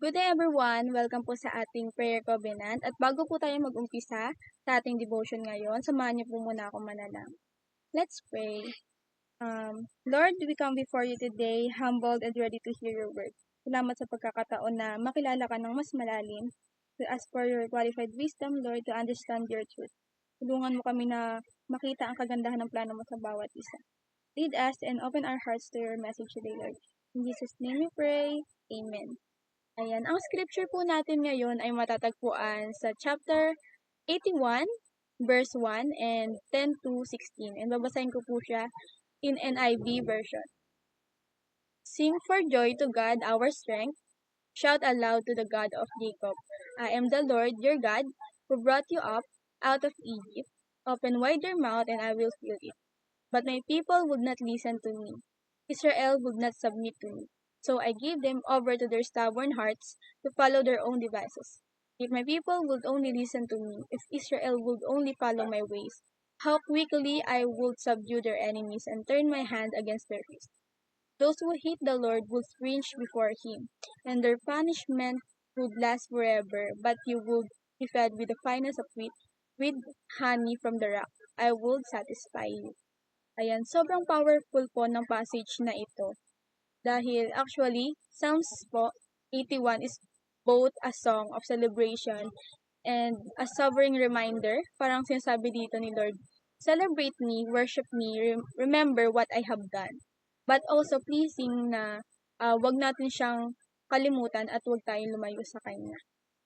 Good day everyone! Welcome po sa ating prayer covenant. At bago po tayo mag-umpisa sa ating devotion ngayon, samahan niyo po muna ako manalangin. Let's pray. Lord, we come before you today, humbled and ready to hear your word. Salamat sa pagkakataon na makilala ka ng mas malalim. We ask for your qualified wisdom, Lord, to understand your truth. Tulungan mo kami na makita ang kagandahan ng plano mo sa bawat isa. Lead us and open our hearts to your message today, Lord. In Jesus' name we pray. Amen. Ayan, ang scripture po natin ngayon ay matatagpuan sa chapter 81, verse 1 and 10 to 16. And babasahin ko po siya in NIV version. Sing for joy to God our strength. Shout aloud to the God of Jacob. I am the Lord your God, who brought you up out of Egypt. Open wide your mouth and I will fill it. But my people would not listen to me. Israel would not submit to me. So I gave them over to their stubborn hearts to follow their own devices. If my people would only listen to me, if Israel would only follow my ways, how quickly I would subdue their enemies and turn my hand against their face. Those who hate the Lord will cringe before him, and their punishment would last forever, but you would be fed with the finest of wheat, with honey from the rock. I would satisfy you. Ayan, sobrang powerful po ng passage na ito. Dahil actually, Psalms po, 81 is both a song of celebration and a sobering reminder. Parang sinasabi dito ni Lord, celebrate me, worship me, remember what I have done. But also pleasing na wag natin siyang kalimutan at wag tayong lumayo sa Kanya.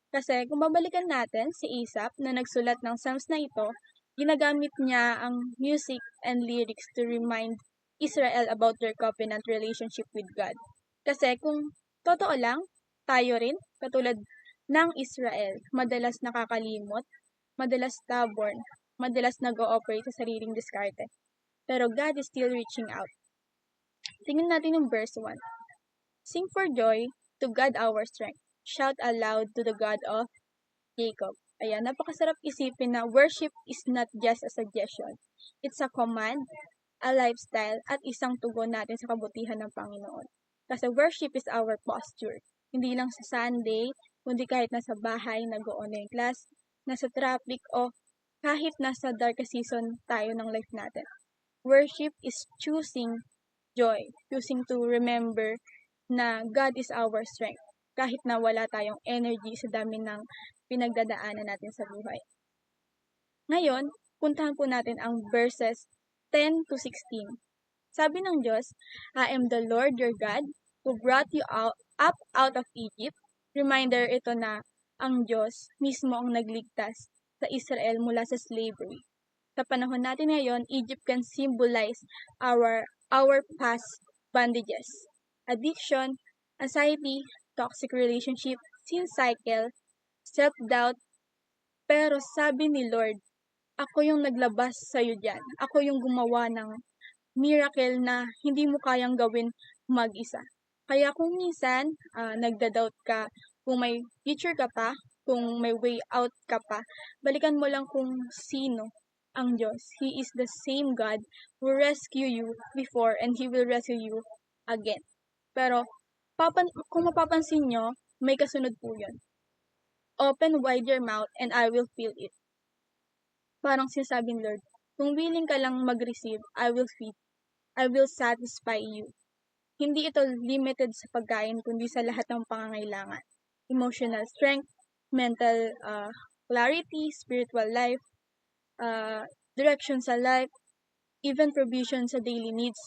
Kasi kung babalikan natin si Asaph na nagsulat ng Psalms na ito, ginagamit niya ang music and lyrics to remind Israel about their covenant relationship with God. Kasi kung totoo lang, tayo rin, katulad ng Israel, madalas nakakalimot, madalas stubborn, madalas nag-ooperate sa sariling diskarte. Pero God is still reaching out. Tingnan natin yung verse 1. Sing for joy to God our strength. Shout aloud to the God of Jacob. Ayan, napakasarap isipin na worship is not just a suggestion. It's a command, a lifestyle, at isang tugon natin sa kabutihan ng Panginoon. Kasi worship is our posture. Hindi lang sa Sunday, kundi kahit nasa bahay, nag-online class, nasa traffic, o kahit nasa darkest season tayo ng life natin. Worship is choosing joy, choosing to remember na God is our strength, kahit na wala tayong energy sa dami ng pinagdadaanan natin sa buhay. Ngayon, puntahan po natin ang verses 10 to 16. Sabi ng Diyos, I am the Lord your God who brought you up out of Egypt. Reminder ito na ang Diyos mismo ang nagligtas sa Israel mula sa slavery. Sa panahon natin ngayon, Egypt can symbolize our past bondages, addiction, anxiety, toxic relationship, sin cycle, self-doubt. Pero sabi ni Lord, ako yung naglabas sa'yo dyan. Ako yung gumawa ng miracle na hindi mo kayang gawin mag-isa. Kaya kung minsan, nagda-doubt ka, kung may future ka pa, kung may way out ka pa, balikan mo lang kung sino ang Diyos. He is the same God who rescued you before and He will rescue you again. Pero, kung mapapansin nyo, may kasunod po yun. Open wide your mouth and I will fill it. Parang sinasabing Lord, kung willing ka lang mag-receive, I will feed. I will satisfy you. Hindi ito limited sa pagkain, kundi sa lahat ng pangangailangan. Emotional strength, mental clarity, spiritual life, direction sa life, even provision sa daily needs.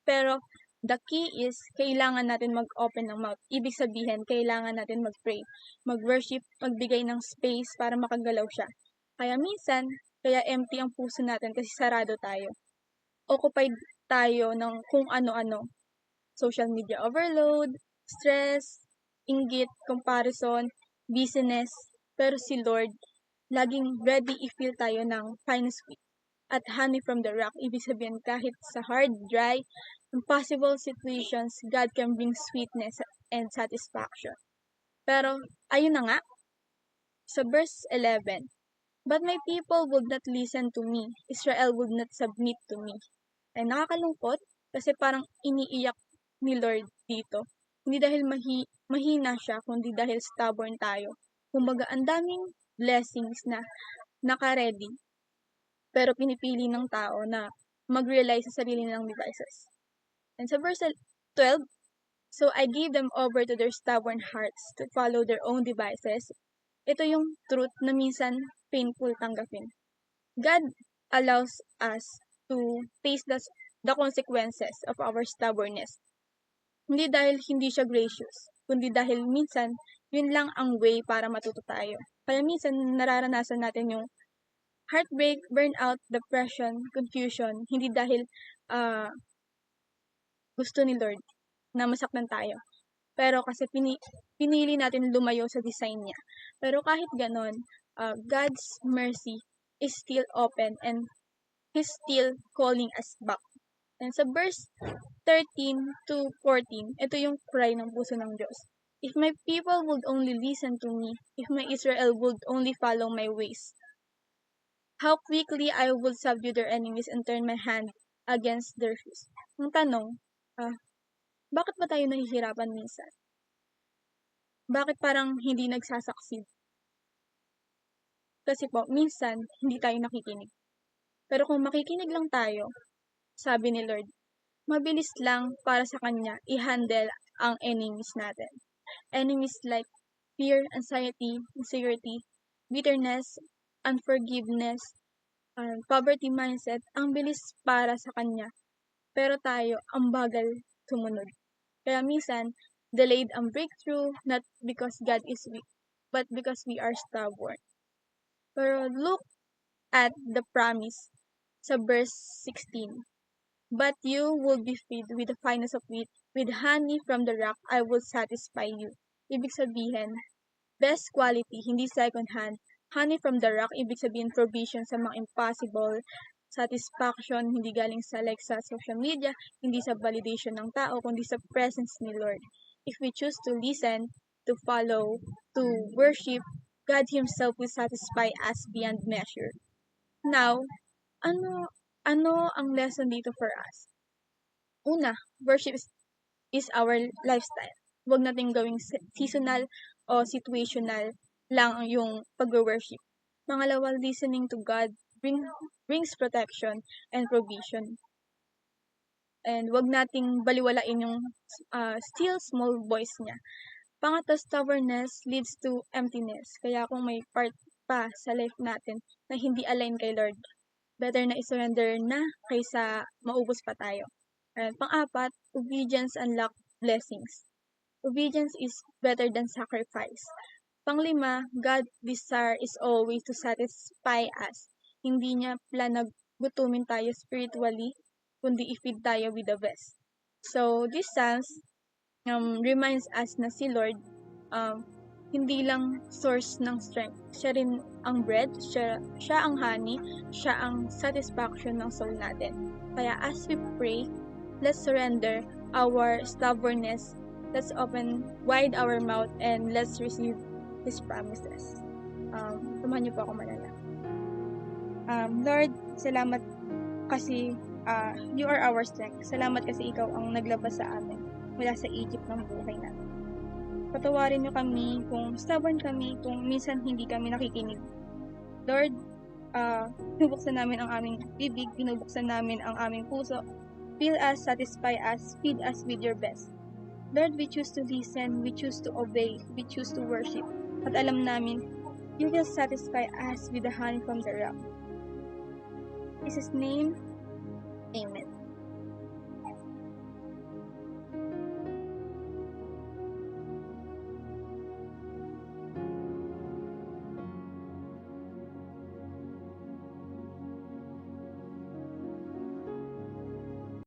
Pero the key is, kailangan natin mag-open ng mouth. Ibig sabihin, kailangan natin mag-pray, mag-worship, magbigay ng space para makagalaw siya. Kaya minsan, kaya empty ang puso natin kasi sarado tayo. Occupied tayo ng kung ano-ano. Social media overload, stress, inggit, comparison, busyness. Pero si Lord, laging ready i-fill tayo ng finest wheat at honey from the rock. Ibig sabihin, kahit sa hard, dry, impossible situations, God can bring sweetness and satisfaction. Pero, ayun na nga, sa verse 11, but my people would not listen to me. Israel would not submit to me. Ay nakakalungkot kasi parang iniiyak ni Lord dito. Hindi dahil mahina siya, kundi dahil stubborn tayo. Kumbaga, ang daming blessings na naka-ready, pero pinipili ng tao na mag-rely sa sarili nilang devices. And sa verse 12, so I gave them over to their stubborn hearts to follow their own devices. Ito yung truth na minsan painful tanggapin. God allows us to face the consequences of our stubbornness. Hindi dahil hindi siya gracious, kundi dahil minsan yun lang ang way para matuto tayo. Kaya minsan nararanasan natin yung heartbreak, burnout, depression, confusion, hindi dahil gusto ni Lord na masaktan tayo. Pero kasi pinili natin lumayo sa design niya. Pero kahit ganon, God's mercy is still open and He's still calling us back. And sa verse 13 to 14, ito yung cry ng puso ng Diyos. If my people would only listen to me, if my Israel would only follow my ways, how quickly I would subdue their enemies and turn my hand against their foes. Ang tanong, bakit ba tayo nahihirapan minsan? Bakit parang hindi nagsasucceed? Kasi po, minsan, hindi tayo nakikinig. Pero kung makikinig lang tayo, sabi ni Lord, mabilis lang para sa Kanya i-handle ang enemies natin. Enemies like fear, anxiety, insecurity, bitterness, unforgiveness, poverty mindset, ang bilis para sa Kanya. Pero tayo, ang bagal sumunod. Kaya minsan, delayed ang breakthrough, not because God is weak, but because we are stubborn. Pero look at the promise sa verse 16. But you will be fed with the finest of wheat, with honey from the rock, I will satisfy you. Ibig sabihin, best quality, hindi second hand. Honey from the rock, ibig sabihin provision sa mga impossible, satisfaction, hindi galing sa social media, hindi sa validation ng tao, kundi sa presence ni Lord. If we choose to listen, to follow, to worship, God Himself will satisfy us beyond measure. Now, ano ang lesson dito for us? Una, worship is our lifestyle. Huwag nating gawing seasonal o situational lang yung pag-worship. Pangalawa, listening to God brings protection and provision. And huwag nating baliwalain yung still small voice niya. Pangatlo, stubbornness leads to emptiness. Kaya kung may part pa sa life natin na hindi align kay Lord, better na i-surrender na kaysa maubos pa tayo. And pang-apat, obedience unlocks blessings. Obedience is better than sacrifice. Pang-lima, God's desire is always to satisfy us. Hindi niya plan na gutumin tayo spiritually, kundi i-feed tayo with the best. So, this Psalms reminds us na si Lord hindi lang source ng strength. Siya rin ang bread, siya ang honey, siya ang satisfaction ng soul natin. Kaya as we pray, let's surrender our stubbornness, let's open wide our mouth, and let's receive His promises. Samahan niyo po ako manalangin. Lord, salamat kasi you are our strength. Salamat kasi ikaw ang naglabas sa amin mula sa Egypt ng buhay natin. Patawarin niyo kami kung stubborn kami, kung minsan hindi kami nakikinig. Lord, binubuksan namin ang aming bibig, binubuksan namin ang aming puso. Fill us, satisfy us, feed us with your best. Lord, we choose to listen, we choose to obey, we choose to worship. At alam namin, you will satisfy us with the honey from the rock. In Jesus' name, Amen.